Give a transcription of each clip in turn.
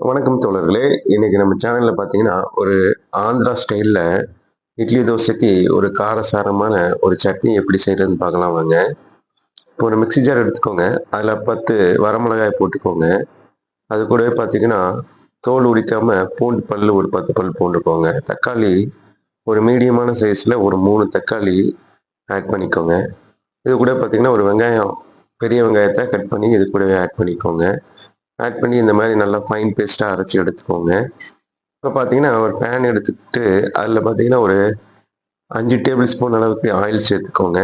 வணக்கம் தோழர்களே. இன்னைக்கு நம்ம சேனல்ல பார்த்தீங்கன்னா, ஒரு ஆந்திரா ஸ்டைல்ல இட்லி, தோசைக்கு ஒரு காரசாரமான ஒரு சட்னி எப்படி செய்றதுன்னு பார்க்கலாம் வாங்க. இப்போ ஒரு மிக்ஸி ஜார் எடுத்துக்கோங்க. அதில 10 வரமிளகாய் போட்டுக்கோங்க. அது கூடவே பார்த்தீங்கன்னா, தோல் உரிக்காம பூண்டு பல்லு ஒரு 10 பல் போட்டுக்கோங்க. தக்காளி ஒரு மீடியமான சைஸ்ல ஒரு 3 தக்காளி ஆட் பண்ணிக்கோங்க. இது கூட பார்த்தீங்கன்னா, ஒரு வெங்காயம் பெரிய வெங்காயத்த கட் பண்ணி இது கூடவே ஆட் பண்ணிக்கோங்க. ஆட் பண்ணி இந்த மாரி நல்லா ஃபைன் பேஸ்ட்டா அரைச்சு எடுத்துக்கோங்க. இப்ப பார்த்தீங்கன்னா, ஒரு பேன் எடுத்துக்கிட்டு, அதில பார்த்தீங்கன்னா, ஒரு 5 டேபிள் ஸ்பூன் அளவுக்கு ஆயில் சேர்த்துக்கோங்க.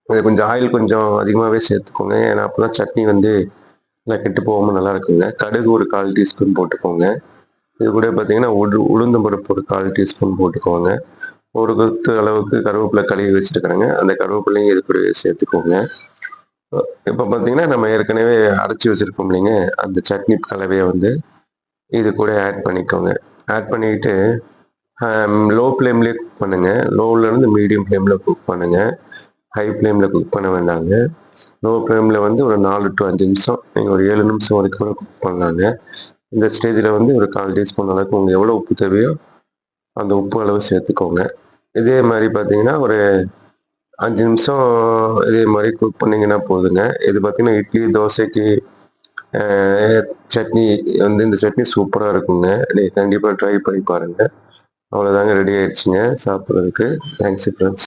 அது கொஞ்சம் ஆயில் கொஞ்சம் அதிகமாவே சேர்த்துக்கோங்க. ஏன்னா, அப்பதான் சட்னி வந்து நல்லா கெட்டு போகாம நல்லாருக்குங்க. கடுகு ஒரு 1/4 டீஸ்பூன் போட்டுக்கோங்க. இது கூட பார்த்தீங்கன்னா, உளுந்தம் பருப்பு ஒரு 1/4 டீஸ்பூன் போட்டுக்கோங்க. ஒரு கொத்து அளவுக்கு கருவேப்பிலை கழுவி வச்சிருக்கிறேங்க. அந்த கருவேப்பிலையும் இது கூடவே சேர்த்துக்கோங்க. இப்ப பார்த்தீங்கன்னா, நம்ம ஏற்கனவே அரைச்சு வச்சிருக்கோம் இல்லைங்க, அந்த சட்னி கலவைய வந்து இது கூட ஆட் பண்ணிக்கோங்க. ஆட் பண்ணிட்டு லோ ஃப்ளேம்லயே குக் பண்ணுங்க. லோலேருந்து மீடியம் ஃப்ளேம்ல குக் பண்ணுங்க. ஹை ஃப்ளேம்ல குக் பண்ண வேண்டாங்க. லோ ஃப்ளேம்ல வந்து ஒரு 4 டூ 5 நிமிஷம், நீங்க ஒரு 7 நிமிஷம் வரைக்கும் கூட குக் பண்ணலாங்க. இந்த ஸ்டேஜ்ல வந்து ஒரு 1/4 டீஸ்பூன் அளவுக்கு உங்களுக்கு எவ்வளோ உப்பு தேவையோ, அந்த உப்பு அளவு சேர்த்துக்கோங்க. இதே மாரி பார்த்தீங்கன்னா, ஒரு 5 நிமிஷம் இதே மாரி குக் பண்ணீங்கன்னா போதுங்க. இது பார்த்தீங்கன்னா, இட்லி, தோசைக்கு அ சட்னி வந்து இந்த சட்னி சூப்பரா இருக்குங்க. நீங்க கண்டிப்பா ட்ரை பண்ணி பாருங்க. அவ்வளோதாங்க ரெடி ஆயிடுச்சுங்க சாப்பிடுறதுக்கு. Thanks friends.